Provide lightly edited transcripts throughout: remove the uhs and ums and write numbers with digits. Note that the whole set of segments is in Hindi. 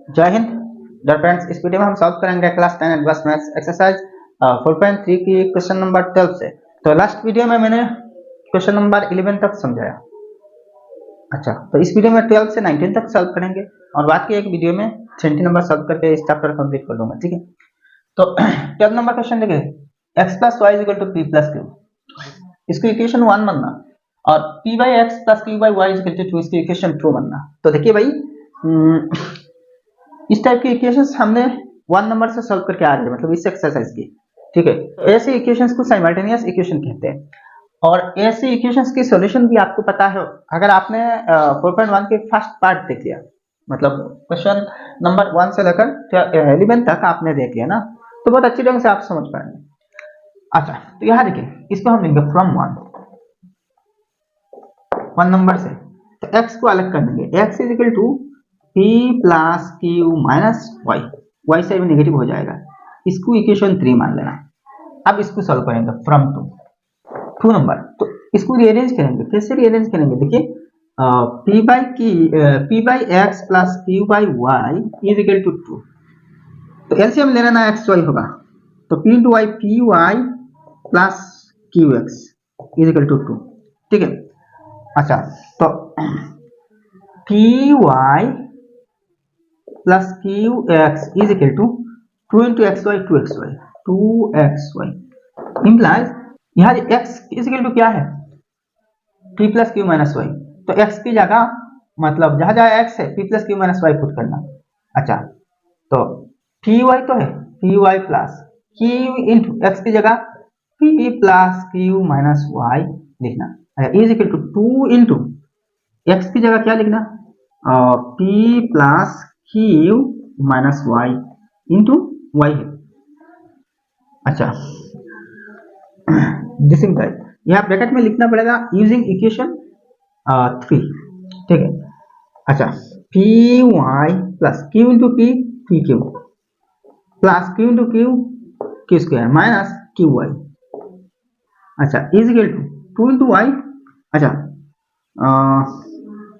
जय हिंद डियर फ्रेंड्स। इस वीडियो में हम सॉल्व करेंगे क्लास 10 एडवांस मैथ्स एक्सरसाइज 4.3 की क्वेश्चन नंबर 12 से। तो लास्ट वीडियो में मैंने क्वेश्चन नंबर 11 तक समझाया। अच्छा, तो इस वीडियो में 12 से 19 तक सॉल्व करेंगे और बाकी एक वीडियो में 20 नंबर सॉल्व करके इस चैप्टर कंप्लीट कर दूंगा। ठीक है, तो 12 नंबर क्वेश्चन देखिए, x plus Y equal to P plus Q. इसको इक्वेशन 1 बनना और p by X plus q by Y equal to 2 इसकी इक्वेशन 2 बनना। तो देखिए भाई, इस टाइप की इक्वेशंस हमने 1 नंबर से सॉल्व करके आ रहे हैं, मतलब इस एक्सरसाइज की। ठीक है, तो ऐसे इक्वेशंस को साइमल्टेनियस इक्वेशन कहते हैं और ऐसे इक्वेशंस की सॉल्यूशन भी आपको पता है अगर आपने 4.1 के फर्स्ट पार्ट देख लिया, मतलब क्वेश्चन नंबर 1 से लेकर 11 तक आपने देख लिया ना, तो बहुत अच्छी ढंग से आप समझ पाएंगे। अच्छा, तो यहाँ देखिए, इसको हम लेंगे फ्रॉम 1 नंबर से, तो x को अलग कर देंगे। x is equal to p plus Q minus Y, Y से भी नेगेटिव हो जाएगा, इसको इक्वेशन 3 मान लेना। अब इसको सॉल्व करेंगे फ्रॉम 2 नंबर, तो इसको रीअरेंज करेंगे। कैसे रीअरेंज करेंगे, देखिए p by X plus Q by Y is equal to 2, तो एलसीएम लेना ना एक्स वाई होगा, तो p into Y P Y plus Q X is equal to 2। ठीक है, अच्छा, तो P Y plus Q X is equal to 2 into x Y 2xy implies यहाँ x इज इक्वल टू क्या है, p plus Q minus Y, तो x की जगह मतलब जहां जहां x है p plus Q minus Y put करना। अच्छा, तो पी वाई तो है P Y plus Q into X की जगह p plus Q minus Y लिखना, is equal to 2 into X की जगह क्या लिखना, p plus Q minus Y into Y है। अच्छा, दिस इम्प्लाइज यहाँ ब्रैकेट में लिखना पड़ेगा यूजिंग इक्वेशन 3। ठीक है, अच्छा, P Y plus Q into P P Q plus Q into Q Q square minus Q Y. अच्छा, is equal to 2 into Y, अच्छा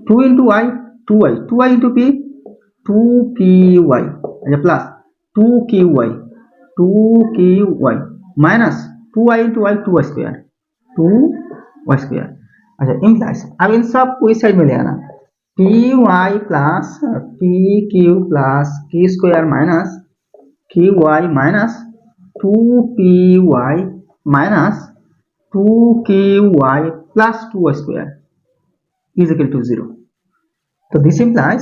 2 into Y 2y into P 2py, अच्छा plus 2qy minus 2y into Y 2y square. अच्छा, इम्प्लाइज अब इन सब को इस साइड में ले आना, py plus pq plus q square minus qy minus 2py minus 2qy plus 2y square is equal to 0। तो दिस इम्प्लाइज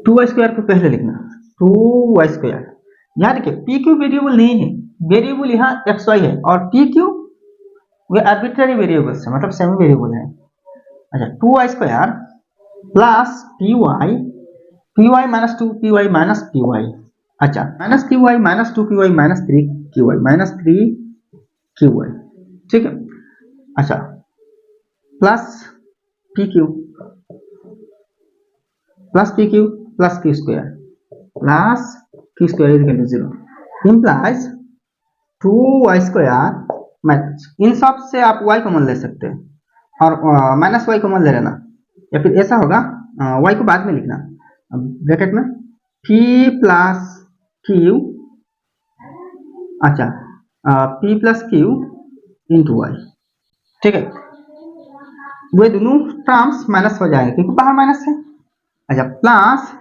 2y स्क्वायर को पहले लिखना, 2y स्क्वायर। यहाँ देखिए पी क्यू वेरिएबल नहीं है, वेरिएबल यहाँ एक्स वाई है और पी क्यू वे आर्बिट्ररी वेरिएबल्स है, मतलब सेमी वेरिएबल है। अच्छा, 2y square plus P Y minus 2py minus py, अच्छा minus qy minus 2py minus 3qy minus 3qy। ठीक है, अच्छा plus P Q plus P Q plus Q square is equal to 0 implies 2y square. इन सब से आप y कॉमन ले सकते हैं और माइनस y कॉमन ले लेना, या फिर ऐसा होगा y को बाद में लिखना ब्रैकेट में p प्लस क्यू, अच्छा p plus Q into Y. ठीक है, वे दोनों टर्म्स माइनस हो जाएंगे क्योंकि बाहर माइनस है। अच्छा, plus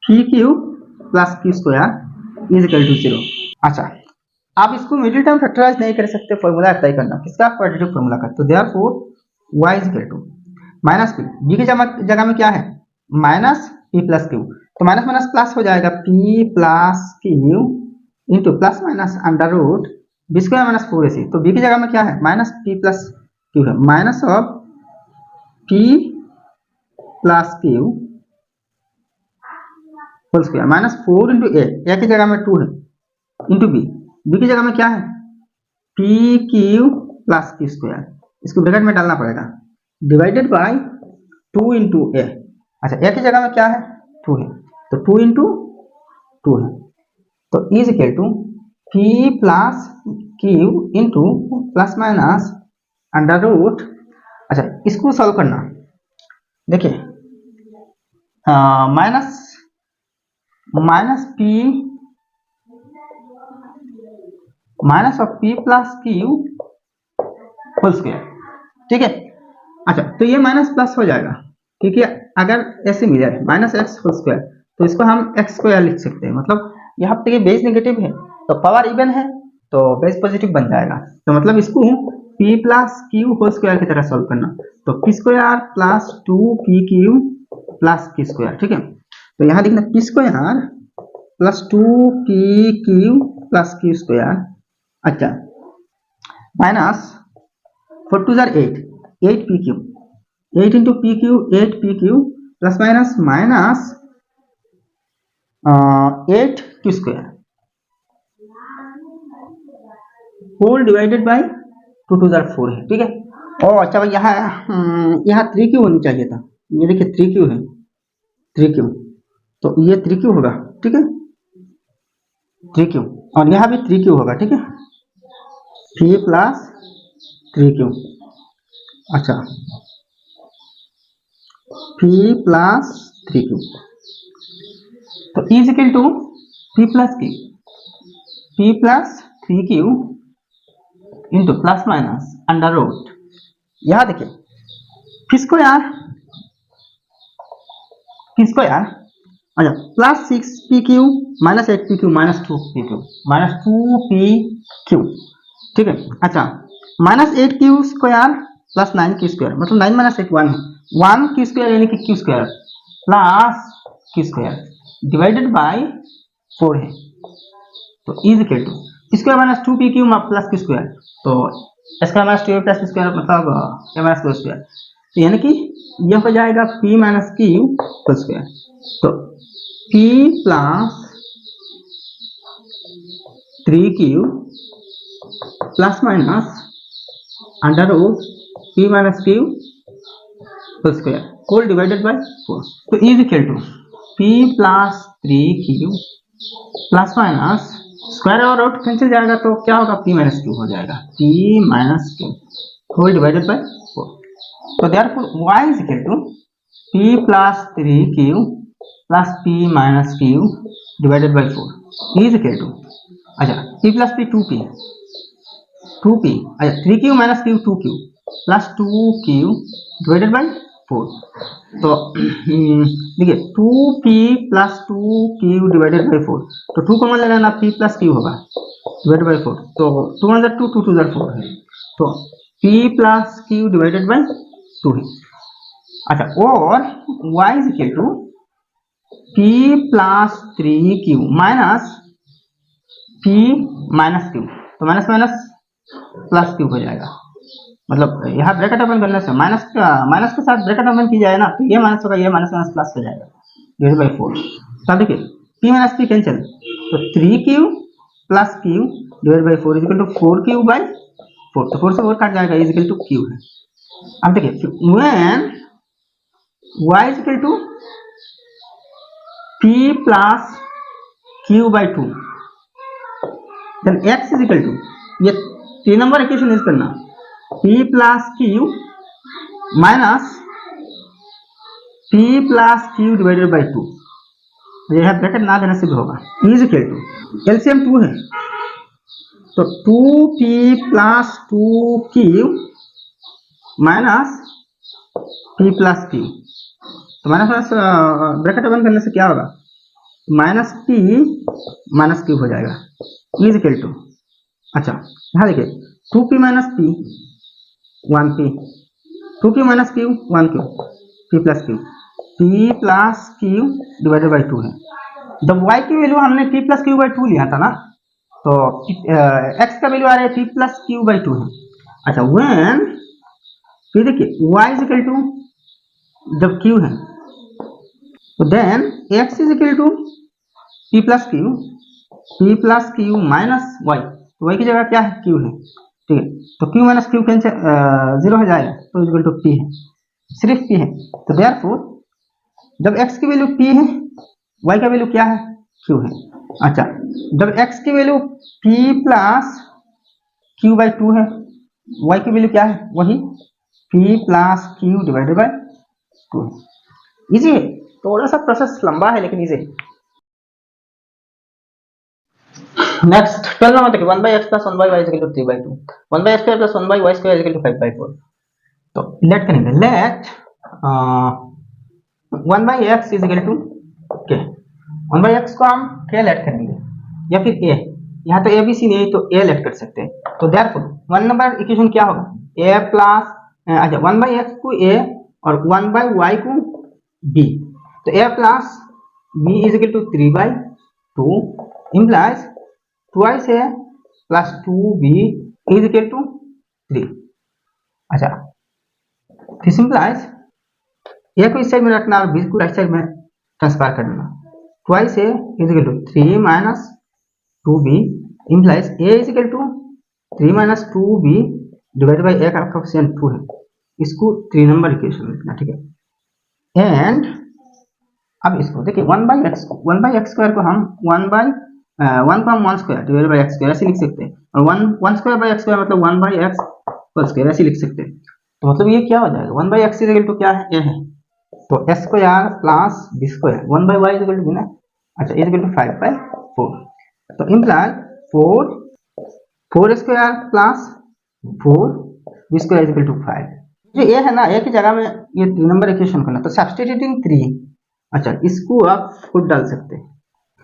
P Q plus Q square is equal to 0। अच्छा, आप इसको मिडिल टर्म फैक्टराइज नहीं कर सकते, फॉर्मूला अप्लाई करना किसका, क्वाड्रेटिक फॉर्मूला का। तो therefore y is equal to minus p की जगह में क्या है माइनस पी प्लस क्यू, तो माइनस माइनस प्लस हो जाएगा p plus Q into plus minus under root b square minus 4ac, तो b की जगह में क्या है माइनस p प्लस क्यू है, minus of p plus Q whole square minus 4 into a की जगह में 2 है इंटू बी की जगह में क्या है P Q plus Q square, इसको ब्रैकेट में डालना पड़ेगा डिवाइडेड बाय 2 इंटू ए। अच्छा, ए की जगह में क्या है 2 है, तो 2 इंटू 2 है, तो is equal to P plus Q into plus minus under root. अच्छा, इसको सॉल्व करना, देखिए minus minus of P plus Q whole square, ठीक है। अच्छा, तो ये माइनस प्लस हो जाएगा, क्योंकि अगर ऐसे मिले माइनस एक्स होल स्क्वायर तो इसको हम एक्स स्क्वायर लिख सकते हैं, मतलब यहाँ पे बेस नेगेटिव है तो पावर इवन है तो बेस पॉजिटिव बन जाएगा, तो मतलब इसको p plus Q whole square की तरह सॉल्व करना, तो p square plus 2pq plus q square, ठीक है। तो यहाँ लिखना p square plus 2pq plus q square, अच्छा, minus 4 2 8pq, 8 into pq 8pq plus minus 8q square whole divided by 2 2 4 है, ठीक है। और अच्छा भाई यहाँ 3q होनी चाहिए था, ये देखिए 3q है, 3q, तो ये 3q होगा, ठीक है, 3q, और यहाँ भी 3q होगा, ठीक है, 3 प्लस 3q, अच्छा, p प्लस 3q, तो is equal to p plus q, p plus 3q into plus minus under root, यहाँ देखिए पी स्क्वायर अच्छा plus 6pq minus 8pq minus 2pq minus 2pq, ठीक है। अच्छा, minus 8q square plus 9q square, मतलब 9 माइनस 8 1 है, 1q स्क्वायर यानी कि q square plus q square divided by 4 है, तो is equal to square minus 2pq plus q square, तो स्क्वायर माइनस 2 प्लस स्क्वायर मतलब a माइनस q स्क्वायर, तो यानी कि यह हो जाएगा p minus q whole square, तो p plus 3q plus minus under root p minus q whole square whole divided by 4, तो is equal to p plus 3q plus minus square और रूट कैंसिल जाएगा तो क्या होगा, p माइनस q हो जाएगा, p minus q whole divided by 4, तो therefore y is equal to p plus 3q plus p minus q divided by 4 is equal to, अच्छा p प्लस p 2p, अच्छा 3q minus q 2q plus 2q divided by 4, तो देखिए 2p plus 2q divided by 4, तो 2 कॉमन लगाना p प्लस q होगा डिवाइडेड बाय 4, तो 2 1 2 2 2 4 है, तो p plus q divided by 2 है, अच्छा, और y is equal to p plus 3q minus p minus q, तो माइनस माइनस प्लस q हो जाएगा, मतलब यहाँ ब्रैकेट ओपन करने से माइनस के साथ ब्रैकेट ओपन की जाए ना तो ये माइनस होगा, ये माइनस माइनस प्लस हो जाएगा डिवाइडेड बाय 4, तो देखिए p माइनस p कैंसिल, तो 3q plus q divided by 4 is equal to 4q by 4, तो 4 से 4 काट जाएगा इज इक्वल टू q है। अब देखिए when y is equal to p plus q by 2, then x is equal to, ये 3 नंबर इक्वेशन यूज करना, p plus q minus p plus q divided by 2, यह ब्रैकेट ना देने से भी होगा, इज इक्वल टू एलसीएम 2 है, तो 2p plus 2q minus p plus q, तो माइनस माइनस ब्रैकेट ओपन करने से क्या होगा, माइनस p माइनस q हो जाएगा, इज इक्वल टू, अच्छा यहाँ देखिए 2p minus p 1p, 2q minus q 1q, p plus q, p plus q divided by 2 है, जब y की वैल्यू हमने p प्लस q बाई 2 लिया था ना, तो x का वैल्यू आ रहा है p प्लस q बाई 2 है, अच्छा व्हेन फिर देखिए y इज इक्वल टू जब q है तो then x is equal to p plus q minus y, तो y की जगह क्या है q है, ठीक है, तो q माइनस q कैंसिल 0 हो जाएगा, तो इज इक्वल टू p है, सिर्फ p है, तो देयरफॉर जब x की वैल्यू p है y का वैल्यू क्या है q है, अच्छा जब x की value p plus q by 2 है, y की वैल्यू क्या है वही p plus q divided by 2, easy है, थोड़ा सा प्रोसेस लंबा है लेकिन इजी है। नेक्स्ट 12 नंबर देखिए 1/x plus 1/y is equal to 3/2 1/x square plus 1/y square is equal to 5/4 तो लेट करेंगे late 1/x is equal to के 1/x को हम के लेट करेंगे या फिर a यहाँ तो a b c नहीं तो a लेट कर सकते हैं तो देयरफॉर 1 नंबर इक्वेशन क्या होगा a प्लस अच्छा 1/x को a और 1/y को b तो a plus b is equal to 3/2 implies twice a plus 2b is equal to 3 अच्छा दिस implies a को इस साइड में रखना और b को राइट साइड में ट्रांसफर करना twice a is equal to 3 minus 2b implies a is equal to 3 minus 2b divided by a का कोएफिशिएंट 2 है इसको 3 नंबर इक्वेशन लिखना ठीक है एंड अब इसको देखिए 1/x स्क्वायर को हम 1 को हम 1 square divided bye x square ऐसे लिख सकते हैं और 1 स्क्वायर बाय x स्क्वायर मतलब 1/x होल स्क्वायर ऐसे लिख सकते हैं तो मतलब ये क्या हो जाएगा 1/x इज इक्वल टू क्या है a है तो s square plus b square 1/y is equal to ना अच्छा इज इक्वल टू 5/4 तो imply 4 square plus 4 b square is equal to 5 जो a है ना a की जगह में ये 3 नंबर इक्वेशन करना तो सब्स्टिट्यूटिंग 3 अच्छा इसको आप पुट डाल सकते हैं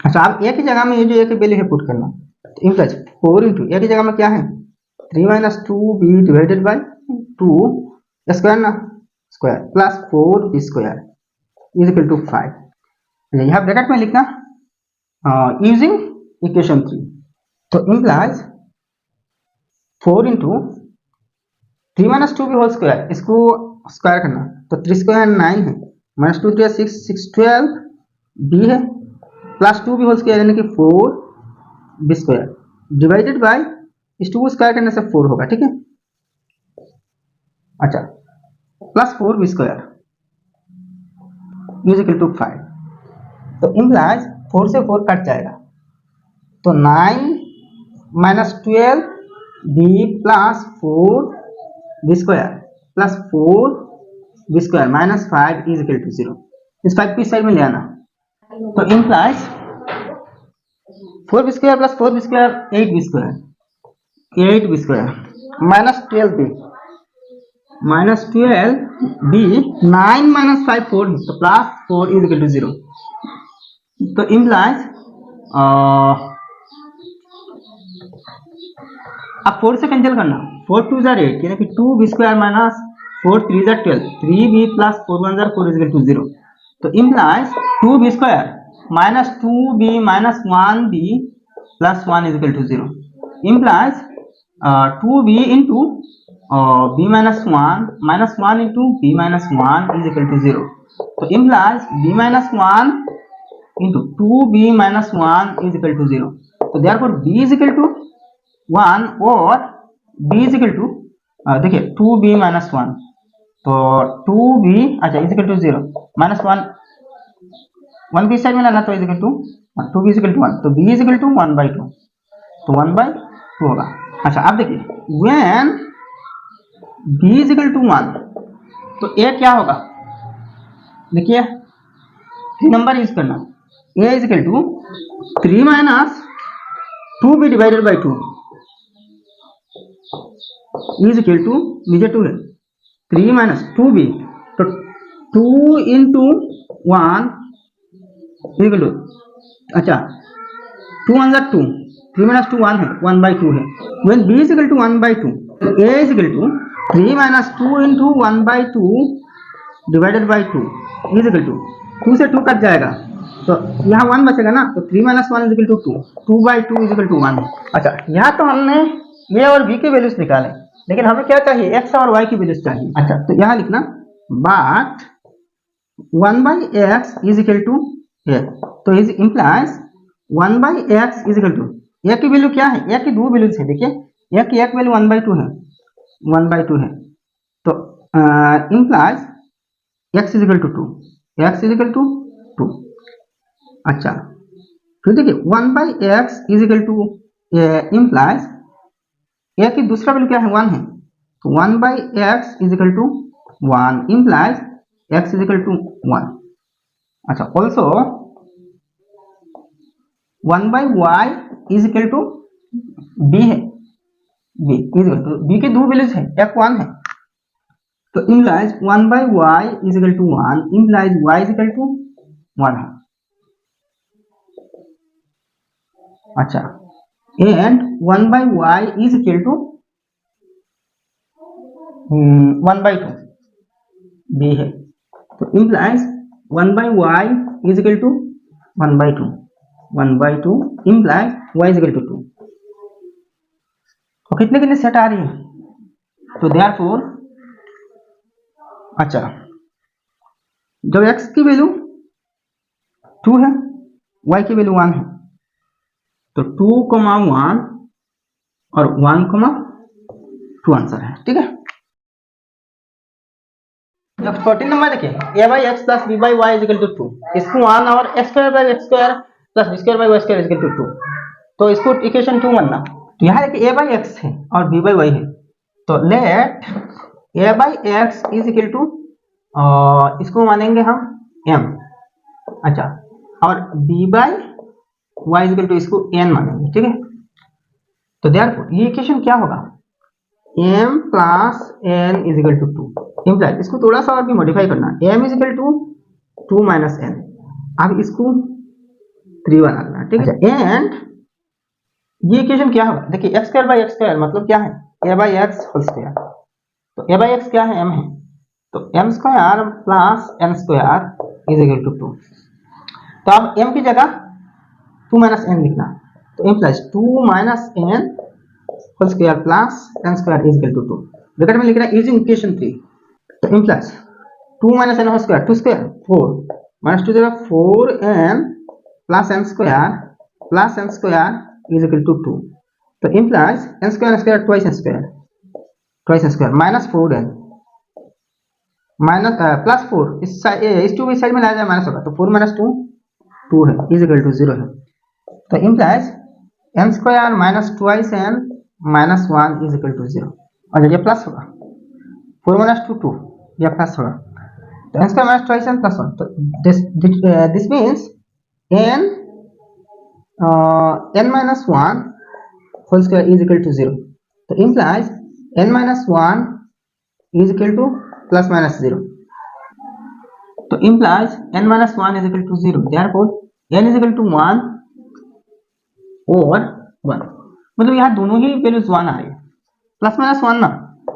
अच्छा आप a की जगह में ये जो a की वैल्यू है पुट करना तो इंप्लाइज 4 इंटू a की जगह में क्या है 3 minus 2b divided by 2 square ना square plus 4b square is equal to 5 यहाँ ब्रैकेट में लिखना यूजिंग इक्वेशन 3 तो implies 4 into 3 minus 2b whole square इसको स्क्वायर करना तो 3 स्क्वायर 9 है माइनस 2 3 6 6 12 b है प्लस 2b होल स्क्वायर यानी कि 4b स्क्वायर डिवाइडेड बाय इस 2 को स्क्वायर करने से 4 होगा ठीक है अच्छा plus 4b square is equal to 5 तो इंप्लाइज 4 से 4 कट जाएगा तो 9 minus 12 b plus 4b square plus 4b square minus 5 is equal to 0 इस 5 को इस साइड में ले आना तो implies 4b square plus 4b square 8b square minus 12b 9 minus 5 4 तो प्लस 4 इज इक्वल टू 0 तो इंप्लाइज अब 4 से कैंसिल करना 4 2 जार 8 यानी कि 2b स्क्वायर माइनस 4 3 जार 12 3b प्लस 4 1 जार 4 इज इक्वल टू 0 तो implies 2b square minus 2b minus 1b plus 1 is equal to 0 implies 2b into b minus 1 minus 1 into b minus 1 is equal to 0 तो implies b minus 1 into 2b minus 1 is equal to 0 तो therefore b is equal to 1 और b is equal to देखिए 2b minus 1 तो 2b अच्छा is equal to 0 minus 1 भी साइड में लाना तो is equal to 2b is equal to 1 तो b is equal to 1/2 तो 1/2 होगा अच्छा अब देखिए when b is equal to 1 तो a क्या होगा देखिए 3 नंबर यूज करना a is equal to 3 minus 2b divided by 2 is equal to नीचे 2 है 3 minus 2b तो 2 into 1 is equal to अच्छा 2 1 जार 2 3 minus 2 1 है 1/2 है when b is equal to 1/2 a is equal to 3 minus 2 into 1/2 divided by 2 is equal to 2 से 2 कट जाएगा तो यहाँ 1 बचेगा ना तो 3 minus 1 is equal to 2 2/2 is equal to 1 अच्छा यहाँ तो हमने a और b के वैल्यूज निकाले लेकिन हमें क्या चाहिए x और y की वैल्यूज चाहिए अच्छा तो यहाँ लिखना but 1/x is equal to a तो is implies 1/x is equal to a की वैल्यू क्या है a की दो वैल्यूज है देखिए a की एक वैल्यू 1/2 है तो implies x is equal to 2 x is equal to 2 अच्छा फिर देखिए 1/x is equal to implies a की दूसरा वैल्यू क्या है 1 है तो 1/x is equal to 1 implies x is equal to 1 अच्छा also 1/y is equal to b है, b is equal to b के दो वैल्यूज है, एक 1 है, तो implies 1/y is equal to 1 implies y is equal to 1 है। अच्छा, and 1/y is equal to 1/2 b है, तो implies 1/y is equal to 1/2 implies y is equal to 2। तो कितने कितने सेट आ रही है, तो देयरफॉर अच्छा जब x की वैल्यू 2 है, y की वैल्यू 1 है, तो 2,1 और 1,2 आंसर है। ठीक है, जब 14 नंबर देखिए a/x plus b/y is equal to 2, इसको 1 और x² plus b²/y² is equal to 2, तो इसको इक्वेशन 2 बनना। तो यहाँ देखिए a/x है और b/y है, तो late a/x is equal to इसको मानेंगे हम m, अच्छा, और b/y इज इक्वल टू इसको n मानेंगे। ठीक है, तो देयरफॉर ये इक्वेशन क्या होगा, m plus n is equal to 2 implies, इसको थोड़ा सा और भी मॉडिफाई करना, m is equal to 2 minus n, अब इसको 3 बना देना। ठीक है, एंड ये इक्वेशन क्या होगा, देखिए x² मतलब क्या है, a/x होल स्क्वायर, तो a/x क्या है, m है, तो m² plus n² is equal to 2, तो अब m की जगह 2 माइनस n लिखना, तो implies 2 minus n whole square plus n² is equal to 2, bracket में लिख रहा है यूजिंग इक्वेशन 3, तो implies 2 minus n whole square 2 square 4 minus 2 जगह 4n plus n² is equal to 2, तो implies n² twice n² minus 4n minus plus 4 इस 2 इस साइड में लाया जाए माइनस होगा, तो 4 माइनस 2 2 है इज इक्वल टू 0 है, तो implies n² minus twice n minus 1 is equal to 0, और ये प्लस होगा 4 माइनस 2 2 ये प्लस होगा, तो n² minus twice n plus 1, तो this means n minus 1 whole square is equal to 0, तो implies n minus 1 is equal to plus minus 0, तो implies n minus 1 is equal to 0, therefore n is equal to 1 और 1, मतलब यहाँ दोनों ही वैल्यूज 1 आ रही है, प्लस माइनस 1 ना,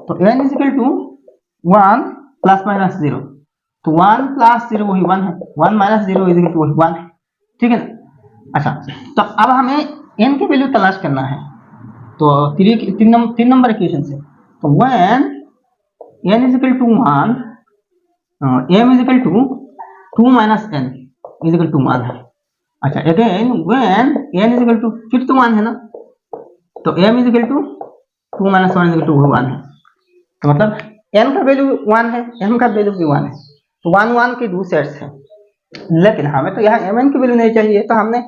तो n is equal to 1 plus minus 0, तो 1 प्लस 0 वही 1 है, 1 माइनस 0 इज इक्वल टू वही 1 है। ठीक है ना, अच्छा, तो अब हमें n की वैल्यू तलाश करना है, तो तीन नंबर इक्वेशन से, तो when n is equal to 1 m is equal to 2 minus n is equal to 1 है। अच्छा, again when n is equal to, फिर तो 1 है ना, तो m is equal to 2 minus 1 is equal to 1 है, तो मतलब n का वैल्यू 1 है, m का वैल्यू भी 1 है, तो 1 1 के दो सेट्स हैं, लेकिन हमें तो यहाँ mn की वैल्यू नहीं चाहिए, तो हमने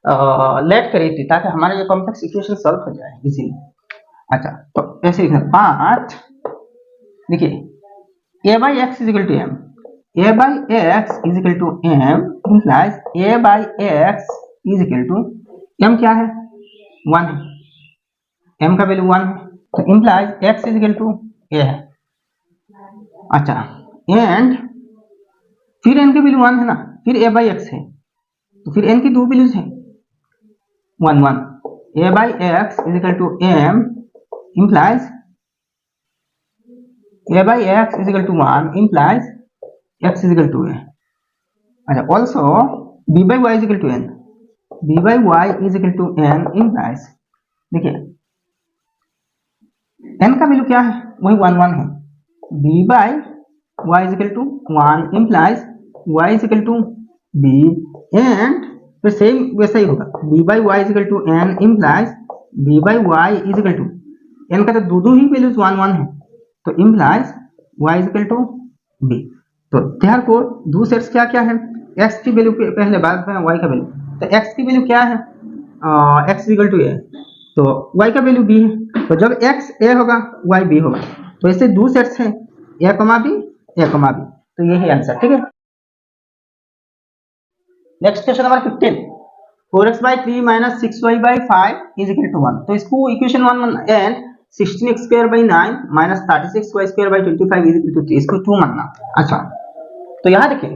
लेट करी थी ताकि हमारा ये कॉम्प्लेक्स इक्वेशन सॉल्व हो जाए इजीली। अच्छा, तो ऐसे लिखना, पार्ट देखिए a/x is equal to m, a/x is equal to m implies a/x is equal to m क्या है 1 है, m का वैल्यू 1 है, तो implies x is equal to a है। अच्छा, एंड फिर n की वैल्यू 1 है ना, फिर a/x है, तो फिर n की दो वैल्यूज है 1 1, a/x is equal to m implies a/x is equal to 1 implies x is equal to a। अच्छा, also b/y is equal to n, b/y is equal to n implies, देखिए n का वैल्यू क्या है, वही 1 1 है, b/y is equal to 1 implies y is equal to b, and फिर सेम वैसा ही होगा, b/y is equal to n implies b/y is equal to n का तो दोनों ही वैल्यूज 1 1 है, तो implies y is equal to b, तो therefore दो सेट्स क्या क्या है, x की वैल्यू पहले बाद में y का वैल्यू, तो x की वैल्यू क्या है x is equal to a, तो y का वैल्यू b है, तो जब x a होगा y b होगा, तो ऐसे दो सेट्स हैं a, b, तो यही आंसर। ठीक है, next question number 15, 4x/3 minus 6y/5 is equal to 1। तो इसको equation 1 and 16x² 9 minus 36y² 25 is equal to 3, इसको 2 मानना। अच्छा तो यहाँ देखिए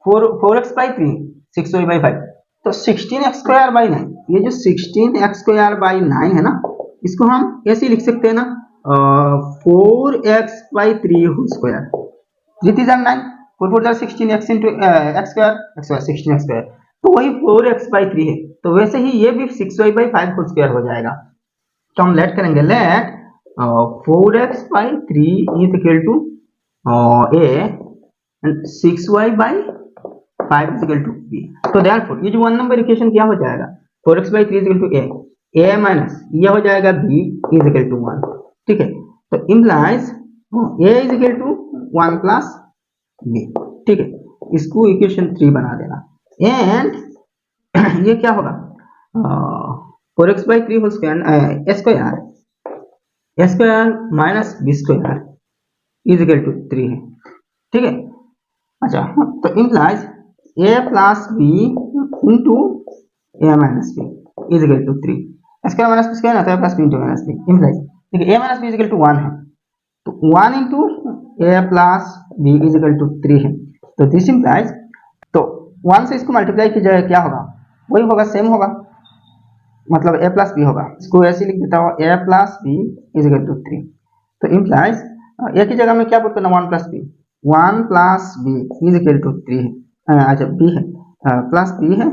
4x/3 6y/5, तो 16x² 9, ये जो 16x² 9 है ना, इसको हम ऐसे लिख सकते हैं ना 4x/3 whole square, 3 3 9, 4 4 16 x into x square, x square 16x², तो वही 4x/3 है। तो वैसे ही ये भी 6y/5 होल स्क्वायर हो जाएगा। तो हम लेट करेंगे, let 4x/3 is equal to a and 6y/5 is equal to b। तो देयरफॉर ये जो 1 नंबर इक्वेशन क्या हो जाएगा, 4x/3 is equal to a minus ये हो जाएगा b इज इक्वल टू 1। ठीक है, तो implies a is equal to 1 plus b। ठीक है, इसको इक्वेशन 3 बना देना। एंड ये क्या होगा 4x/3 whole square minus b square is equal to 3 है। ठीक है, अच्छा तो implies a plus b into a minus b is equal to 3। Square minus b square आता है plus b into minus b। Implies देखिए a minus b is equal to 1 है, तो 1 into a plus b is equal to 3 है। तो दिस इम्प्लाइज, तो 1 से इसको मल्टीप्लाई कीजिए क्या होगा, वही होगा, सेम होगा, मतलब a प्लस b होगा। इसको ऐसे लिख देता हूँ a plus b is equal to 3। तो इम्प्लाइज a की जगह में क्या पुट करना, 1 plus b, 1 plus b is equal to 3 है। अच्छा b है प्लस b है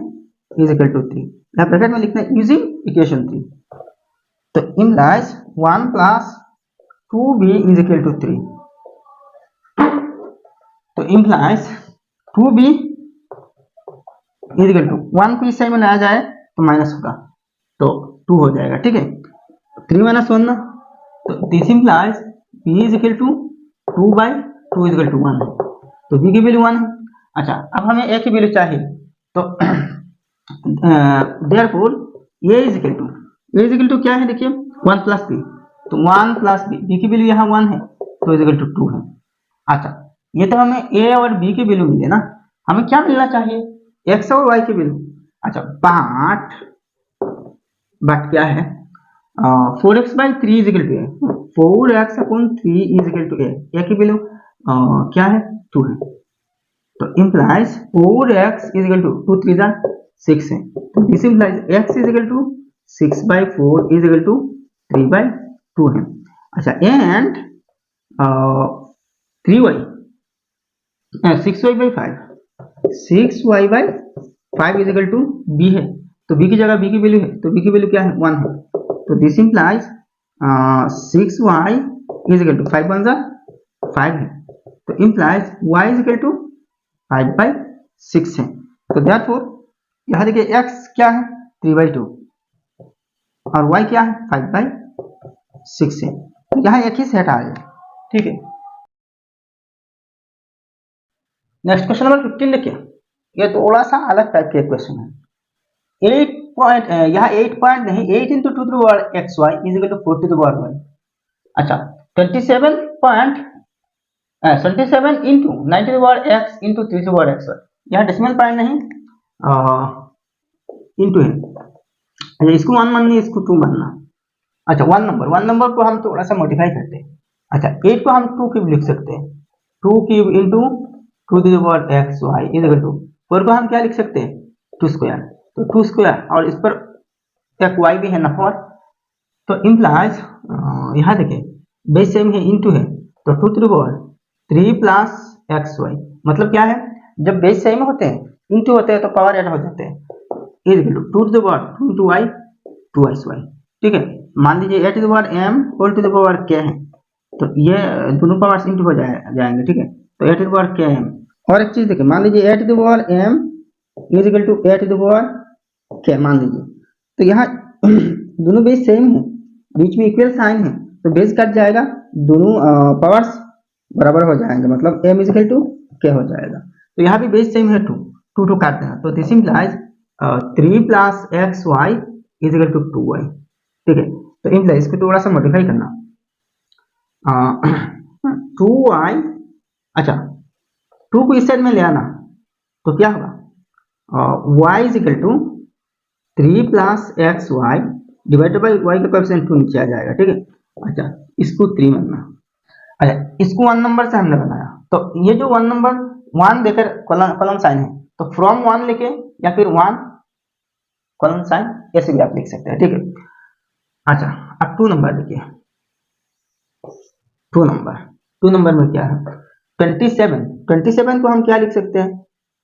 इज इक्वल टू 3, यहाँ ब्रैकेट में लिखना है यूजिंग इक्वेशन 3। तो implies 1 plus 2b is equal to 3। तो implies 2b is equal to 1 को इस साइड में लाया जाए तो माइनस होगा, तो 2 हो जाएगा। ठीक है, 3 माइनस 1 ना, तो this implies b is equal to 2/2 is equal to 1 है, तो b की वैल्यू 1 है। अच्छा अब हमें a की वैल्यू चाहिए, तो therefore a is equal to क्या है, देखिए 1 प्लस b, तो 1 प्लस b की वैल्यू यहाँ 1 है, तो इज इक्वल टू 2 है। अच्छा ये तो हमें a और b की वैल्यू मिले ना, हमें क्या मिलना चाहिए, x और y की वैल्यू। अच्छा बट क्या है 4x/3 is equal to a, 4x/3 is equal to a की वैल्यू क्या है 2 है। तो implies 4x is equal to 2 3 जा 6 है, तो this implies x is equal to 6/4 is equal to 3/2 है। अच्छा and 3y 6y/5 is equal to b है, तो b की जगह b की वैल्यू है, तो b की वैल्यू क्या है 1 है। तो this implies 6y is equal to 5 1 जा 5 है, तो implies y is equal to 5/6 है। तो देयरफॉर यहाँ देखिए x क्या है 3/2 और y क्या है 5/6 है, तो यहाँ एक ही सेट आ जाए। ठीक है, नेक्स्ट क्वेश्चन नंबर 15 देखिए, ये थोड़ा सा अलग टाइप के क्वेश्चन है। 8 पॉइंट यहाँ 8 पॉइंट नहीं, 8 into 2 to the power xy is equal to 4 to the power y। अच्छा 27 into 9 to the power x into 3 to the power xy, यहाँ डेसिमल पॉइंट नहीं इंटू है। अच्छा इसको 1 मानना, इसको 2 मानना। अच्छा 1 नंबर को हम थोड़ा सा मॉडिफाई करते हैं। अच्छा 8 को हम 2 क्यूब लिख सकते हैं, 2 cube into 2 to the power xy is equal to 4 को हम क्या लिख सकते हैं 2 स्क्वायर, तो 2 स्क्वायर और इस पर एक y भी है ना 4, तो इम्प्लाइज यहाँ देखिए बेस सेम है इंटू है, तो 2 to the power 3 plus xy, मतलब क्या है जब बेस सेम होते हैं इंटू होते हैं तो पावर ऐड हो जाते हैं, is equal to 2 to the power 2 into y 2xy। ठीक है, मान लीजिए a to the power m whole to the power k है, तो ये दोनों पावर्स इंटू हो जाएंगे। ठीक है, तो a to the power k m, और एक चीज देखिए मान लीजिए a to the power m is equal to a to the power k मान लीजिए, तो यहाँ दोनों बेस सेम है, बीच में इक्वल साइन है, तो बेस कट जाएगा, दोनों पावर्स बराबर हो जाएंगे, मतलब m is equal to k हो जाएगा। तो यहाँ भी बेस सेम है 2 2 काटते हैं, तो this implies 3 plus xy is equal to 2y। ठीक है, तो इम्प्लाइज इसको थोड़ा सा मॉडिफाई करना 2y, अच्छा 2 को इस साइड में ले आना, तो क्या होगा y is equal to 3 plus x y divided by y का कोएफिशिएंट 2 नीचे आ जाएगा, ठीक है। अच्छा, इसको 3 बनना। अच्छा, इसको 1 नंबर से हमने बनाया, तो ये जो 1 नंबर 1 देकर कॉलम साइन है, तो फ्रॉम 1 लेके या फिर 1 कॉलम साइन ऐसे भी आप लिख सकते हैं, ठीक है। अच्छा, अब 2 नंबर देखिए। 2 नंबर में क्या है 27 को हम क्या लिख सकते हैं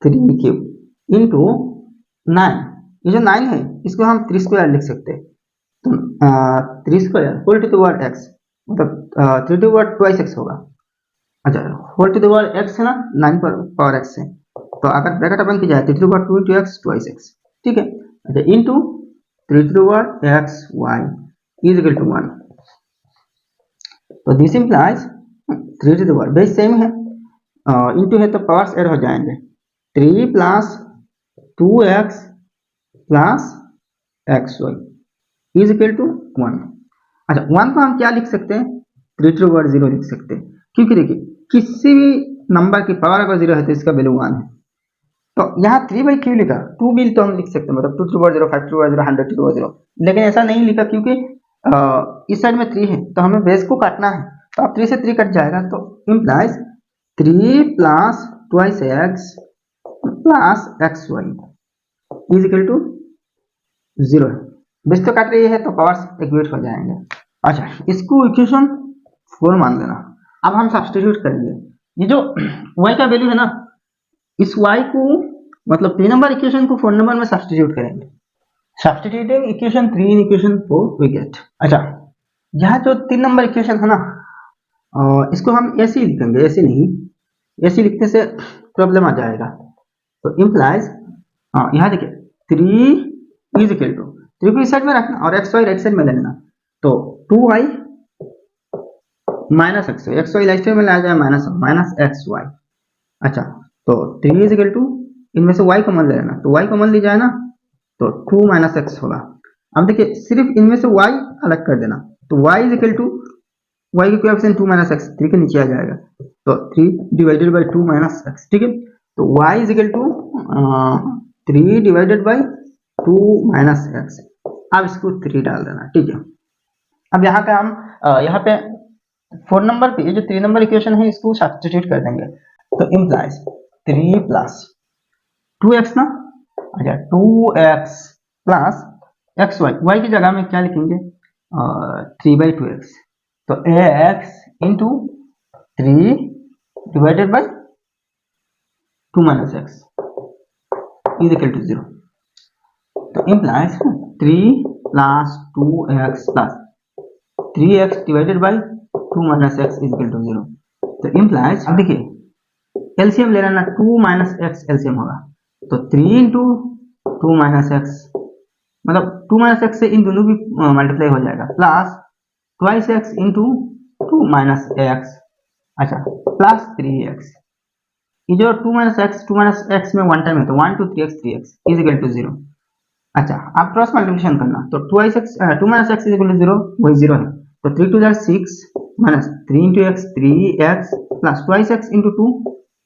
3 क्यूब इंटू 9। ये जो 9 है इसको हम 3 स्क्वायर लिख सकते हैं, तो 3 square whole to the power x, मतलब 3 to the power twice x होगा। अच्छा, whole to the power x है ना, 9 पर पावर एक्स है, तो अगर ब्रैकेट अपन की जाए 3 to the power 2 into x twice x, ठीक है। अच्छा, into 3 to the power x y is equal to 1। तो this implies 3 to the power base same है, इंटू है तो पावर्स ऐड हो जाएंगे, 3 plus 2x plus x y is equal to 1। अच्छा, 1 को हम क्या लिख सकते हैं 3 टू पावर 0 लिख सकते हैं, क्योंकि देखिए किसी भी नंबर की पावर अगर 0 है तो इसका वैल्यू 1 है। तो यहाँ 3 बाई क्यों लिखा, 2 भी तो हम लिख सकते हैं, मतलब 2 to power 0, 5 to power 0, 100 to power 0, लेकिन ऐसा नहीं लिखा क्योंकि इस साइड में 3 है तो हमें बेस को काटना है, तो अब 3 से 3 कट जाएगा, तो implies 3 plus twice x plus x y is equal to 0 है। बेस तो काट रही है तो पावर्स इक्वेट हो जाएंगे। अच्छा, इसको इक्वेशन 4 मान लेना। अब हम सब्स्टिट्यूट करेंगे, ये जो y का वैल्यू है ना, इस y को मतलब 3 नंबर इक्वेशन को 4 नंबर में सब्स्टिट्यूट करेंगे। Substituting equation 3 in equation 4 we get. अच्छा, यहाँ जो 3 नंबर इक्वेशन है ना, इसको हम ऐसे ही लिखेंगे, ऐसे नहीं, ऐसे लिखने से प्रॉब्लम आ जाएगा। तो इम्प्लाइज यहाँ देखिए 3 इज इक्वल टू 3 को इस साइड में रखना और एक्स वाई राइट साइड में लेना, तो 2y minus x y right side में लाया जाए माइनस एक्स वाई। अच्छा, तो 3 इज इक्वल टू इनमें से y कॉमन ले लेना, तो y कॉमन ली जाए ना तो 2 माइनस एक्स होगा। अब देखिए सिर्फ इनमें से y अलग कर देना, तो y is equal to y की कोएफिशिएंट 2 माइनस एक्स 3 के नीचे आ जाएगा, तो 3 डिवाइडेड बाय 2 माइनस एक्स, ठीक है। तो y is equal to 3 divided by 2 minus x. अब इसको 3 डाल देना, ठीक है। अब यहाँ पे हम यहाँ पे 4 नंबर पे ये जो 3 नंबर इक्वेशन है इसको सब्स्टिट्यूट कर देंगे, तो इम्प्लाइज 3 प्लस 2x ना, अच्छा 2x प्लस एक्स वाई की जगह में क्या लिखेंगे 3 बाई 2x, तो x into 3 divided by 2 minus x is equal to 0। तो implies 3 plus 2x plus 3x divided by 2 minus x is equal to 0। तो इम्प्लाइज अब देखिए एलसीएम ले लेना, 2 माइनस एक्स एलसीएम होगा, तो 3 इंटू 2 माइनस एक्स, मतलब 2 माइनस एक्स से इन दोनों भी मल्टीप्लाई हो जाएगा, plus twice x into 2 minus x, अच्छा प्लस 3x। ये जो 2 माइनस एक्स में 1 टाइम है तो 1 2 3x इज इक्वल टू 0। अच्छा, आप क्रॉस मल्टीप्लिकेशन करना, तो 2 minus x is equal to 0, वही 0 है, तो 3 2 6 minus 3 into x 3x plus twice x into 2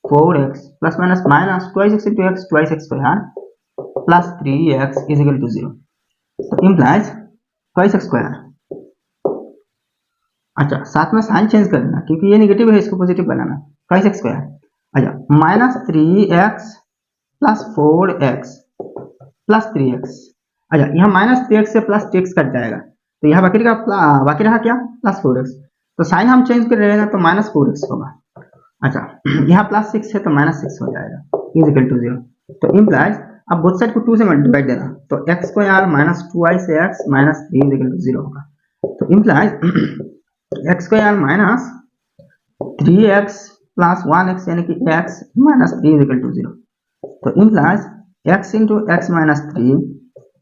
4x plus minus minus twice x into x twice x square plus 3x is equal to 0। तो इम्प्लाइज ट्वाइस एक्स स्क्वायर। अच्छा, साथ में साइन चेंज कर देना क्योंकि ये नेगेटिव है, इसको पॉजिटिव बनाना, ट्वाइस एक्स स्क्वायर। अच्छा, minus 3x plus 4x plus 3x। अच्छा, यहाँ माइनस 3x से प्लस 3x कट जाएगा, तो यहाँ बाकी रहा क्या प्लस 4x, तो साइन हम चेंज कर रहे हैं ना, तो माइनस 4x होगा। अच्छा, यहाँ प्लस 6 है तो माइनस 6 हो जाएगा इज इक्वल टू 0। तो इम्प्लाइज अब बोथ साइड को 2 से मल्टीप्लाई देना, तो x स्क्वायर माइनस 2y से x minus 3 is equal to 0 होगा। तो implies x square minus 3x plus 1x यानी कि x minus 3 is equal to 0। तो implies x into x minus 3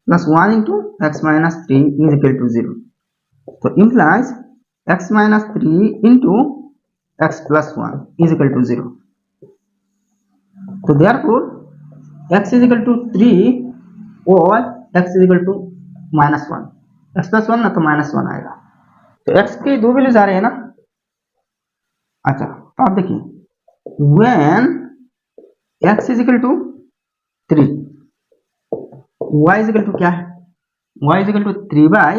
plus 1 into x minus 3 is equal to 0। तो implies x minus 3 into x plus 1 is equal to 0। तो therefore x is equal to 3 और x is equal to minus 1, x plus 1 ना तो माइनस 1 आएगा, तो x के दो वैल्यूज आ रहे हैं ना। अच्छा, तो आप देखिए when x is equal to 3 y is equal to क्या है y is equal to 3 by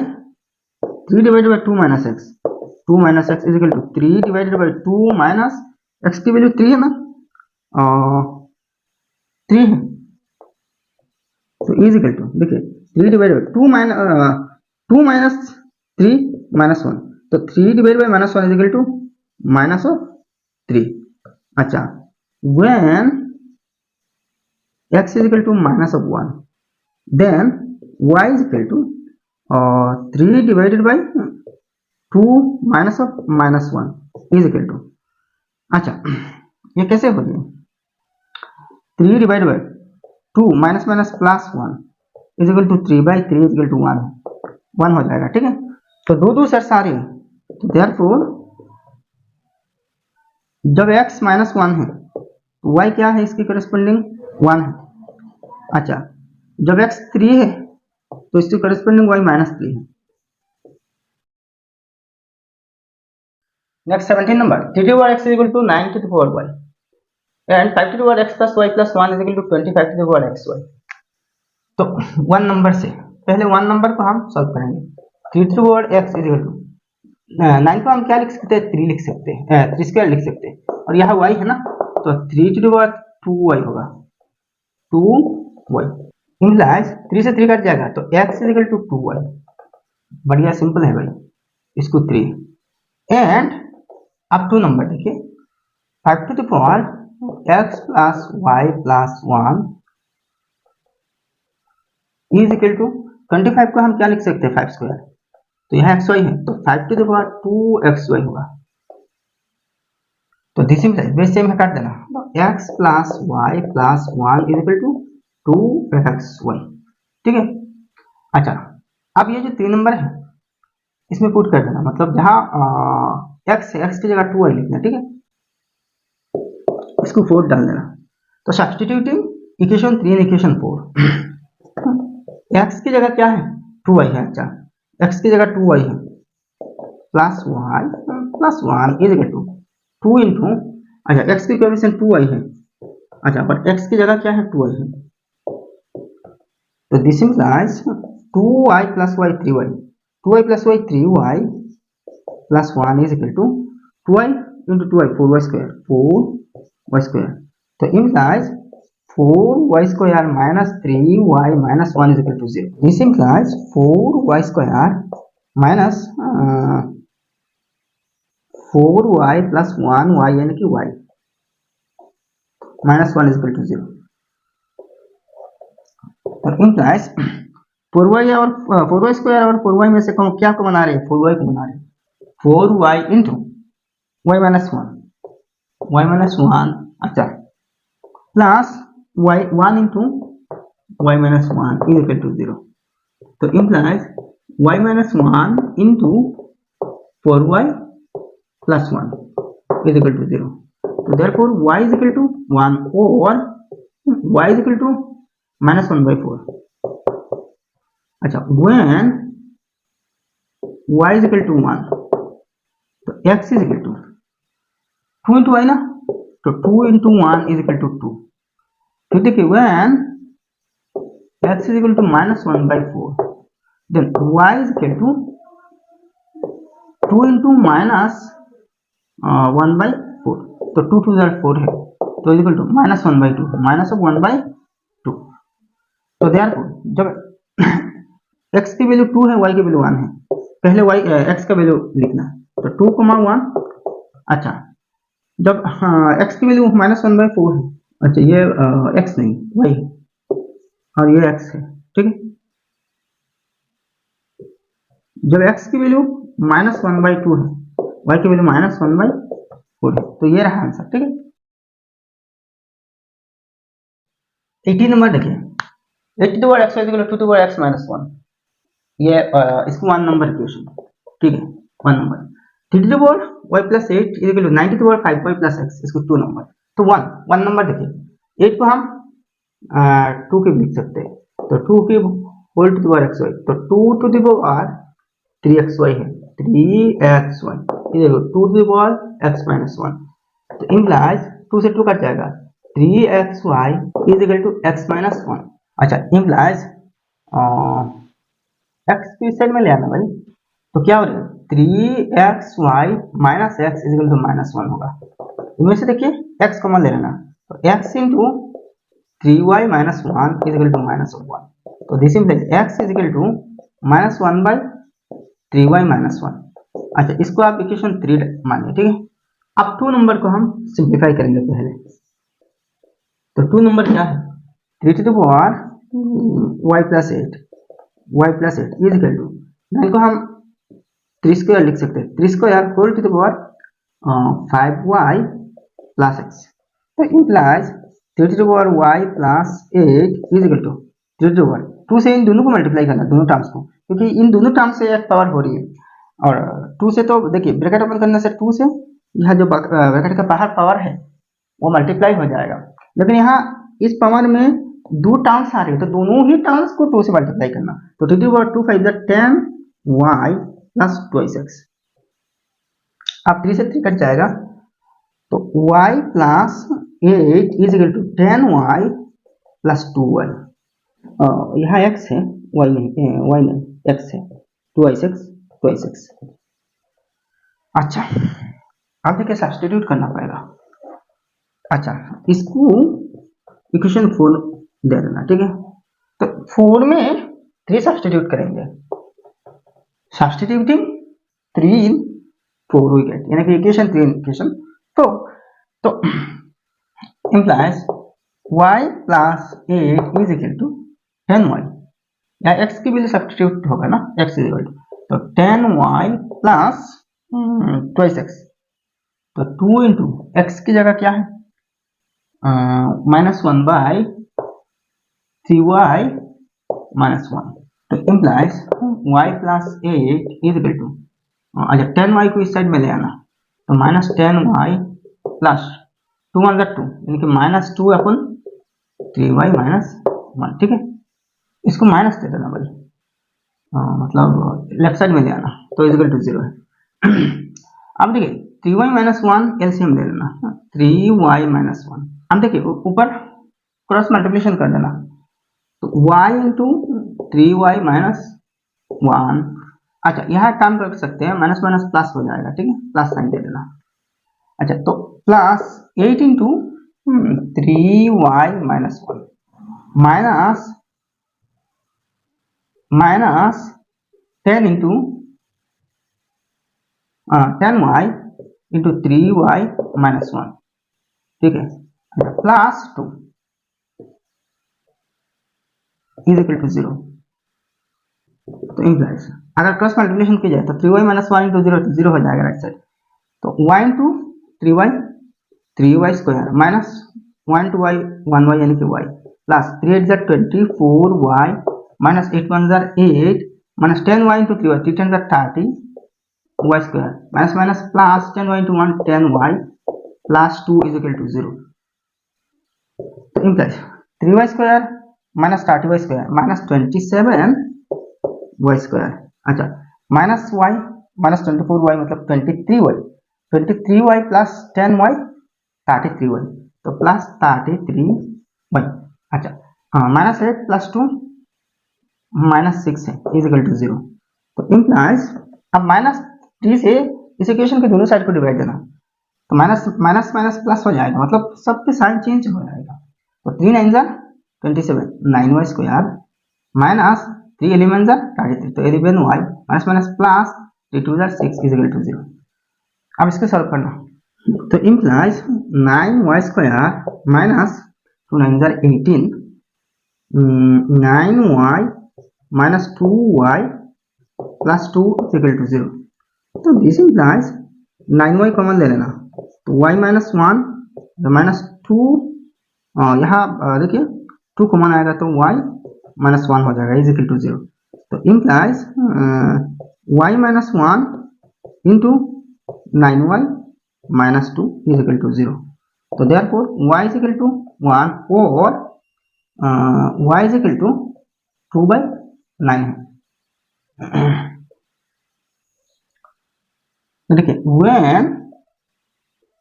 3 divided by 2 minus x. 2 minus x is equal to 3 divided by 2 minus x की वैल्यू 3 है ना, 3 है, तो इज इक्वल टू देखिए 3 डिवाइड बाई 2 माइनस 3 माइनस 1, तो 3 divide by minus 1 is equal to minus of 3. अच्छा, when x is equal to minus of 1, then y is equal to 3 divided by 2 minus of minus 1 is equal to, अच्छा ये कैसे हो गया, 3 divide by 2 minus minus plus 1 is equal to 3 by 3 is equal to 1 हो जाएगा. ठीक है, तो दो सेट्स आ रही है, तो देयरफॉर जब x माइनस 1 है तो y क्या है, इसकी करस्पॉन्डिंग 1 है. अच्छा, जब x 3 है तो इसकी करस्पॉन्डिंग y माइनस 3 है. Next 17 number, 3 to the power x is equal to 9 to the power y and 5 to the power x plus y plus 1 is equal to 25 to the power xy. तो 1 नंबर से पहले 1 नंबर को हम सॉल्व करेंगे. 3 to the power x is equal to 9 को हम क्या लिख सकते हैं, 3 लिख सकते हैं, 3 स्क्वायर लिख सकते हैं, और यहाँ y है ना, तो 3 to the power 2y होगा, 2y इंप्लाइज 3 से 3 कट जाएगा, तो x is equal to 2y. बढ़िया सिंपल है भाई, इसको 3 एंड अब 2 नंबर देखिए, 5 to the power x plus y plus 1 is equal to 25 को हम क्या लिख सकते हैं, 5 स्क्वायर, तो यहाँ xy है, तो 5 to the power 2xy होगा. तो दिस इंप्लाइज बेस सेम है, काट देना, तो x plus y plus 1 is equal to 2xy. ठीक है. अच्छा, अब ये जो 3 नंबर है इसमें पुट कर देना, मतलब जहाँ x है, x की जगह 2y लिखना. ठीक है, इसको 4 डाल देना, तो सब्स्टिट्यूटिंग इक्वेशन 3 इक्वेशन 4, x की जगह क्या है, 2y है. अच्छा, x की जगह 2y है plus y plus 1 is equal to 2 into, अच्छा x की कोएफिशिएंट 2y है, अच्छा बट x की जगह क्या है, 2y है, तो this implies 2y plus y 3y, 2y plus y 3y plus 1 is equal to 2y into 2y 4y square, 4y square, तो implies 4y square minus 3y minus 1 is equal to 0. This implies 4y square minus 4y plus 1y यानी कि y minus 1 is equal to 0. तो इंप्लाइज 4y और 4y स्क्वायर और 4y में से क्या को बना रहे हैं, 4y को बना रहे हैं, 4y इंटू y माइनस 1, अच्छा plus y 1 into y minus 1 is equal to 0. तो implies y minus 1 into 4y plus 1 is equal to 0. तो therefore y is equal to 1 और y is equal to minus 1 by 4. अच्छा, when y is equal to 1 तो x is equal to 2 into y ना, तो 2 इंटू 1 इज इक्वल टू 2. तो देखिए when x is equal to minus 1 by 4 then y is equal to 2 into minus 1 by 4, तो 2 टू 4 है, तो is equal to minus 1 by 2, minus of 1 by 2. तो देयरफॉर जब x की वैल्यू 2 है, y की वैल्यू 1 है, पहले x का वैल्यू लिखना, तो 2 1. अच्छा, जब x की वैल्यू माइनस 1 बाई 4 है, अच्छा ये x नहीं y है और ये x है. ठीक है, जब x की वैल्यू माइनस 1 बाई 2 है, y की वैल्यू माइनस 1 बाई 4 है, तो ये रहा आंसर. ठीक है, 18 नंबर देखिए, 8 to the power x is equal to 2 to the power x minus 1, ये इसको 1 नंबर इक्वेशन. ठीक है, 1 number. 3 to the power y plus 8 is equal to 9 to the power 5y plus x, इसको 2 नंबर. तो 1 नंबर देखिए, 8 को हम 2 के लिख सकते हैं, तो 2 की whole to the power xy, तो 2 टू द पावर 3xy है, 3xy is equal to 2 to the power x minus 1, तो इंप्लाइज 2 से 2 कट जाएगा, 3xy is equal to x minus 1. अच्छा, इंप्लाइज को इस साइड में ले आना भाई, तो क्या हो रहा है 3xy minus x is equal to -1 होगा। इनमें से देखिए x कॉमन ले लेना, तो x into 3y minus 1 is equal to -1, तो this implies x is equal to -1 by 3y minus 1। अच्छा, इसको आप इक्वेशन 3 मानिए, ठीक है। अब 2 नंबर को हम सिंप्लीफाई करेंगे पहले, तो 2 नंबर क्या है 3 to the power y plus 8 is equal to 9 को हम 3 स्क्वायर लिख सकते हैं, 3 square whole to the power 5y plus x, तो implies 3 to the power y plus 8 is equal to 3 to the power 2 से इन दोनों को मल्टीप्लाई करना, दोनों टर्म्स को, क्योंकि इन दोनों टर्म्स से एक पावर हो रही है, और 2 से तो देखिए ब्रैकेट ओपन करने से 2 से यह जो ब्रैकेट का बाहर पावर है वो मल्टीप्लाई हो जाएगा, लेकिन यहाँ इस पावर में 2 टर्म्स आ रही है, तो दोनों ही टर्म्स को 2 से मल्टीप्लाई करना, तो 3 to power 2 5 10y plus 2x, अब 3 से 3 कट जाएगा, तो y plus 8 is equal to 10y plus 2y, यहाँ x है y नहीं x है, 2x। अच्छा, अब देखिए सब्स्टिट्यूट करना पड़ेगा। अच्छा, इसको इक्वेशन 4 दे देना, ठीक है, तो 4 में 3 सब्स्टिट्यूट करेंगे, सब्स्टिट्यूटिंग 3 इन 4 वी गेट, यानी कि इक्वेशन 3 इक्वेशन, तो implies y plus 8 is equal to 10y, या x की वैल्यू सब्स्टिट्यूट होगा ना, x इज इक्वल टू, तो 10y प्लस 2x, तो 2 इंटू एक्स की जगह क्या है -1 बाई 3y माइनस 1, तो implies y plus 8 is equal to, अच्छा 10y को इस साइड में ले आना, तो -10y प्लस 2 1 2, यानी कि -2 अपन 3y माइनस 1, ठीक है, इसको माइनस दे देना भाई, मतलब लेफ्ट साइड में ले आना, तो इज इक्वल टू 0 है। अब देखिए 3y माइनस 1 एलसीएम ले लेना, 3y माइनस 1, अब देखिए ऊपर क्रॉस मल्टीप्लिकेशन कर देना, तो y इंटू 3y माइनस 1, अच्छा यहाँ टर्म रख सकते हैं, माइनस माइनस प्लस हो जाएगा, ठीक है, प्लस साइन दे देना। अच्छा, तो plus 8 into 3y minus 1 minus 10 into 10y into 3y minus 1, ठीक है, प्लस 2 इज इक्वल टू 0, तो इम्प्लाइज अगर क्रॉस मल्टीप्लिकेशन की जाए तो 3y माइनस 1 इंटू 0 0 हो जाएगा राइट साइड, तो y into 3y square minus 1 to y 1y यानी कि y प्लस 3 8 जार 24y माइनस 8 1 जार 8 माइनस 10y इंटू 3y 3 10 जार 30 y square minus minus plus 10y into 1 10y plus 2 is equal to 0, तो implies 3y square minus 30y square minus 27y square, अच्छा माइनस y माइनस 24y मतलब 23y प्लस 10y 33y, तो प्लस 33y, अच्छा हाँ माइनस 8 प्लस 2 माइनस 6 है इज इक्वल टू 0, तो इम्प्लाइज अब माइनस 3 से इस इक्वेशन के दोनों साइड को डिवाइड देना, तो माइनस माइनस माइनस प्लस हो जाएगा, मतलब सबके साइन चेंज हो जाएगा, तो 3 9 jar 27 9y square minus 3 11 jar 33, तो 11y माइनस माइनस प्लस 3 2 जार 6 इज इक्वल टू 0। अब इसको सॉल्व करना, तो इम्प्लाइज 9y स्क्वायर माइनस 2 9 जार 18 9y minus 2y plus 2 is equal to 0, तो दिस इम्प्लाइज 9y कॉमन ले लेना, तो y माइनस 1 माइनस 2, यहाँ देखिए 2 कॉमन आएगा तो y माइनस 1 हो जाएगा इज इक्वल टू 0, तो implies y minus 1 into 9y minus 2 is equal to 0, तो therefore y is equal to 1 और y इज इक्वल टू 2/9 है। देखिए when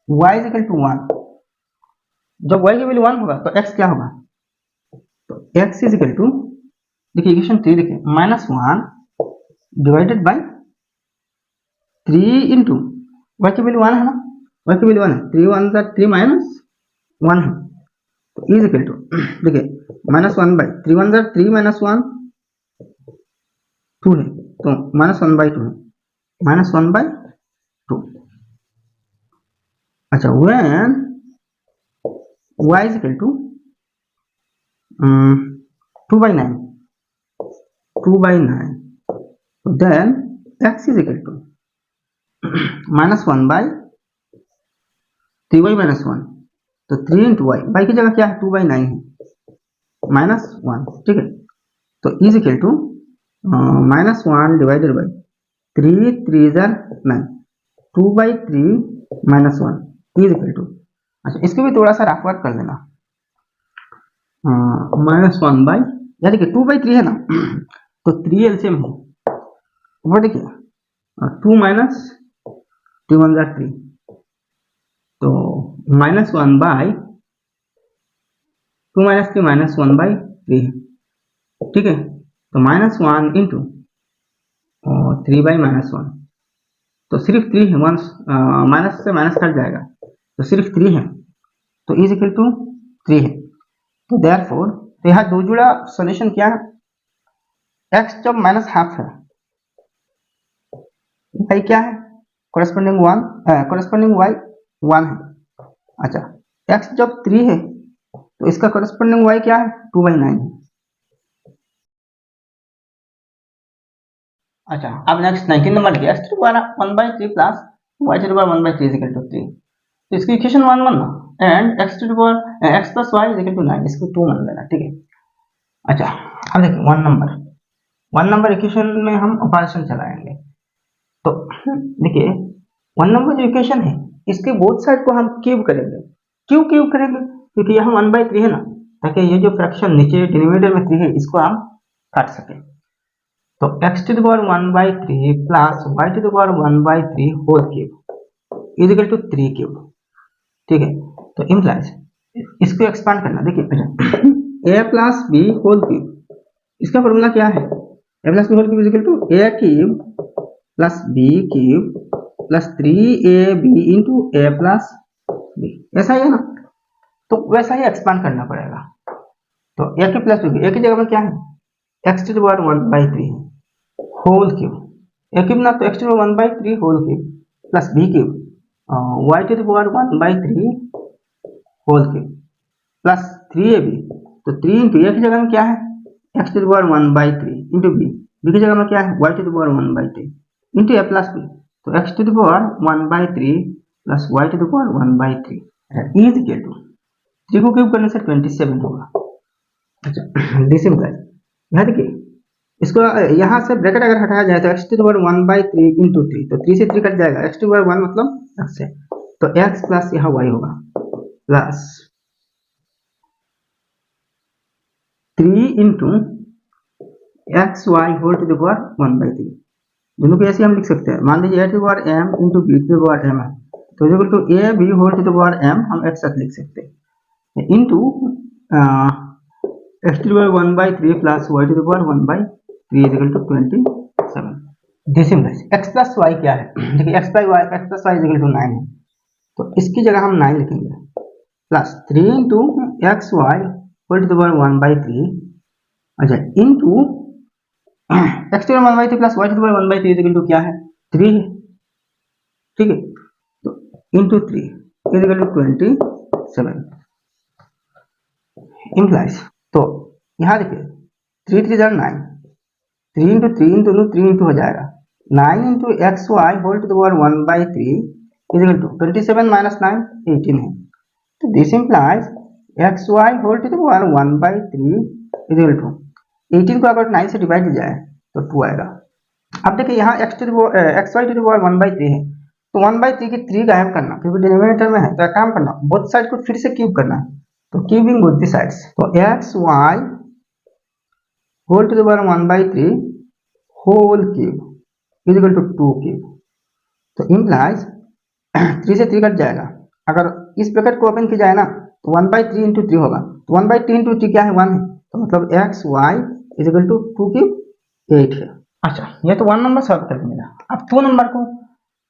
y is equal to 1, जब y की वैल्यू 1 होगा तो x क्या होगा, तो x इज इक्वल टू, देखिए इक्वेशन 3 देखिए -1 डिवाइडेड बाई 3 इंटू वाई की वैल्यू 1 है ना, वाई की वैल्यू 1 है, 3 1 सा 3 माइनस 1 है, तो इज इक्वल टू देखिए -1 बाई 3 1 सा 3 माइनस 1 2 है, तो -1/2 है, -1/2। अच्छा when y is equal to 2/9, 2/9, then x is equal to -1/3y-1, तो 3 इंटू वाई की जगह क्या है 2/9 है, -1, ठीक है, तो is equal to -1 divided by 3 3 जार 9, 2/3 -1 इज इक्वल टू, अच्छा इसको भी थोड़ा सा रफ वर्क कर देना, -1 बाई यार देखिए 2/3 है ना, तो 3 एलसीएम है, वो देखिए 2 माइनस 3 1 जार 3, तो -1 बाई 2 माइनस 3 -1/3 है, ठीक है, तो -1 इंटू 3/-1, तो सिर्फ 3 है, माइनस से माइनस कट जाएगा, तो सिर्फ 3 है, तो इज इक्वल टू 3 है, तो देयरफॉर तो यहाँ दो जुड़ा सॉल्यूशन क्या है, x जब -½ है, y क्या है कोरस्पोंडिंग 1, कोरस्पोंडिंग y 1 है, अच्छा x जब 3 है तो इसका कोरस्पोंडिंग y क्या है 2/9 है। अच्छा अब नेक्स्ट 19 नंबर लिखिए x to power 1/3 plus y to power 1/3 is equal to 3, तो इसकी इक्वेशन 1 बनना and x to power x plus y is equal to 9, इसको 2 मान लेना, ठीक है। अच्छा अब देखिए 1 नंबर इक्वेशन में हम ऑपरेशन चलाएंगे, तो देखिए 1 नंबर जो इक्वेशन है इसके बोथ साइड को हम क्यूब करेंगे, क्यों क्यूब करेंगे, क्योंकि यहाँ 1/3 है ना, ताकि ये जो फ्रैक्शन नीचे डिनोमिनेटर में 3 है इसको हम काट सके, तो x to the power 1/3 plus y to the power 1/3 whole cube is equal to 3 cube, ठीक है, तो इम्प्लाइज इसको एक्सपांड करना, देखिए a plus b whole cube, इसका फॉर्मूला क्या है, a plus b whole cube is equal to a cube plus b cube plus 3ab into a plus b, ऐसा ही है ना, तो वैसा ही एक्सपांड करना पड़ेगा, तो a cube plus b, a की जगह में क्या है x to the power 1/3 whole cube, a cube ना तो x to the power 1/3 whole cube plus b cube y to the power 1/3 whole cube plus 3ab, तो 3 इंटू a की जगह में क्या है x to the power 1/3 into b की जगह में क्या है y to the power 1/3 into a plus b, तो x to the power 1/3 plus y to the power 1/3 is equal to 3 को क्यूब करने से 27 होगा। अच्छा दिस इम्प्लाइज यहाँ देखिए इसको यहाँ से ब्रैकेट अगर हटाया जाए तो x to the power 1/3 into 3, तो 3 से 3 कट जाएगा, x टू द पावर 1 मतलब x है, तो x प्लस यहाँ y होगा plus 3 into x y whole to the power 1/3, दोनों को ऐसे हम लिख सकते हैं, मान लीजिए a to the power m into b to the power m है, तो equal to a b whole to the power m हम एक साथ लिख सकते हैं, into x to the power 1/3 plus y to the power 1/3 is equal to 27। This implies x plus y क्या है, देखिए x plus y is equal to 9 है, तो इसकी जगह हम 9 लिखेंगे plus 3 into x y whole to the power 1/3, अच्छा into x to the power 1/3 plus y to the power 1/3 is equal to क्या है 3 है, ठीक है, तो into 3 is equal to 27 implies, तो यहाँ देखिए 3 3 जार 9, 3 इंटू 3 इंटू 3 इंटू हो जाएगा 9 into x y whole to the power 1/3 is equal to 27 minus 9 18 है, तो this implies x y whole to the power 1/3 is equal to 18 को अगर 9 से डिवाइड किया जाए तो 2 आएगा। अब देखिए यहाँ x y to the power 1/3 है, तो 1/3 की 3 गायब करना, क्योंकि डिनोमिनेटर में है तो काम करना बोथ साइड को फिर से क्यूब करना, तो क्यूबिंग बोथ द साइड्स, तो x y whole to the power 1/3 whole cube is equal to 2 cube, तो इम्प्लाइज 3 से 3 कट जाएगा, अगर इस ब्रैकेट को ओपन किया जाए ना तो 1/3 इंटू 3 होगा, तो 1/3 इंटू 3 क्या है 1 है, तो मतलब x y is equal to 2 cube 8 है, अच्छा, ये तो 1 नंबर सॉल्व करके मिला। अब 2 नंबर को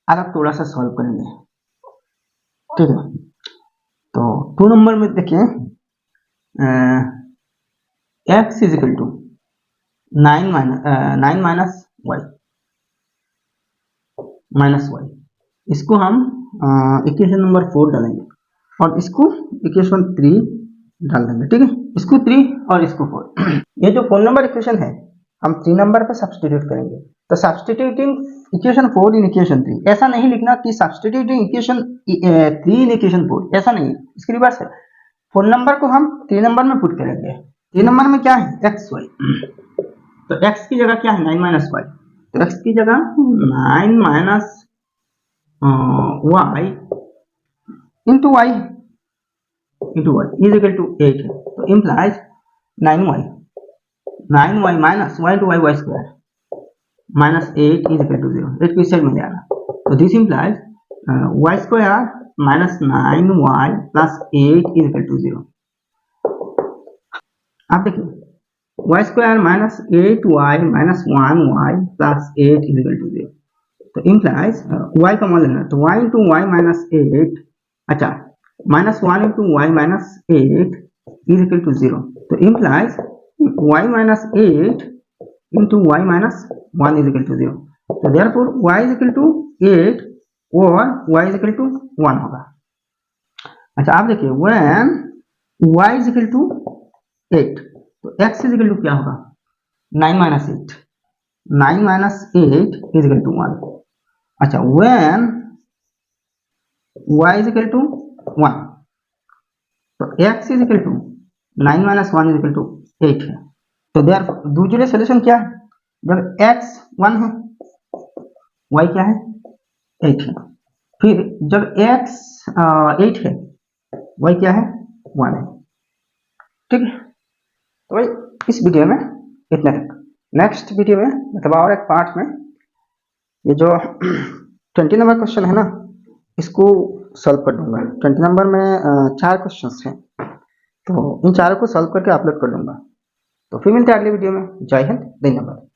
अलग थोड़ा सा सॉल्व करेंगे, ठीक है। तो 2 नंबर में देखिए x is equal to 9 minus y, इसको हम इक्वेशन नंबर 4 डालेंगे और इसको इक्वेशन 3 डाल देंगे, ठीक है। इसको 3 और इसको 4 ये जो 4 नंबर इक्वेशन है हम 3 नंबर पे सब्सटीट्यूट करेंगे। तो सब्सटीट्यूटिंग इक्वेशन 4 इन इक्वेशन 3, ऐसा नहीं लिखना कि सब्सटीट्यूटिंग इक्वेशन 3 इन इक्वेशन 4, ऐसा नहीं, इसके रिवर्स है। 4 नंबर को हम 3 नंबर में पुट करेंगे। 3 नंबर में क्या है, एक्स वाई, तो x की जगह क्या है 9 माइनस वाई, तो x की जगह 9 minus Y into y is equal to 8 है। तो implies 9y minus y two y square minus 8 is equal to 0, 8 को इस साइड में ले आना। तो this implies y square minus 9y plus 8 is equal to 0। आप देखिए y square minus 8y minus 1y plus 8 is equal to 0। तो इम्प्लाइज y का मान लेना, तो y इंटू वाई माइनस 8, अच्छा minus 1 into y minus 8 is equal to 0। तो implies y minus 8 into y minus 1 is equal to 0। तो therefore y is equal to 8 और y इज इक्वल टू 1 होगा। अच्छा आप देखिए when y is equal to 8 तो x इज इक्वल टू क्या होगा 9 minus 8, 9 minus 8 is equal to 1। अच्छा when y is equal to 1 तो x is equal to 9 minus 1 is equal to 8 है। तो देयरफॉर दूसरे सोल्यूशन क्या है, जब x 1 है y क्या है 8 है, फिर जब x 8 है y क्या है 1 है, ठीक है। तो भाई इस वीडियो में इतना तक। नेक्स्ट वीडियो में मतलब और एक पार्ट में ये जो 20 नंबर क्वेश्चन है ना इसको सॉल्व कर दूंगा। 20 नंबर में 4 क्वेश्चंस हैं, तो इन चारों को सॉल्व करके अपलोड कर दूंगा। तो फिर मिलते हैं अगले वीडियो में। जय हिंद, धन्यवाद।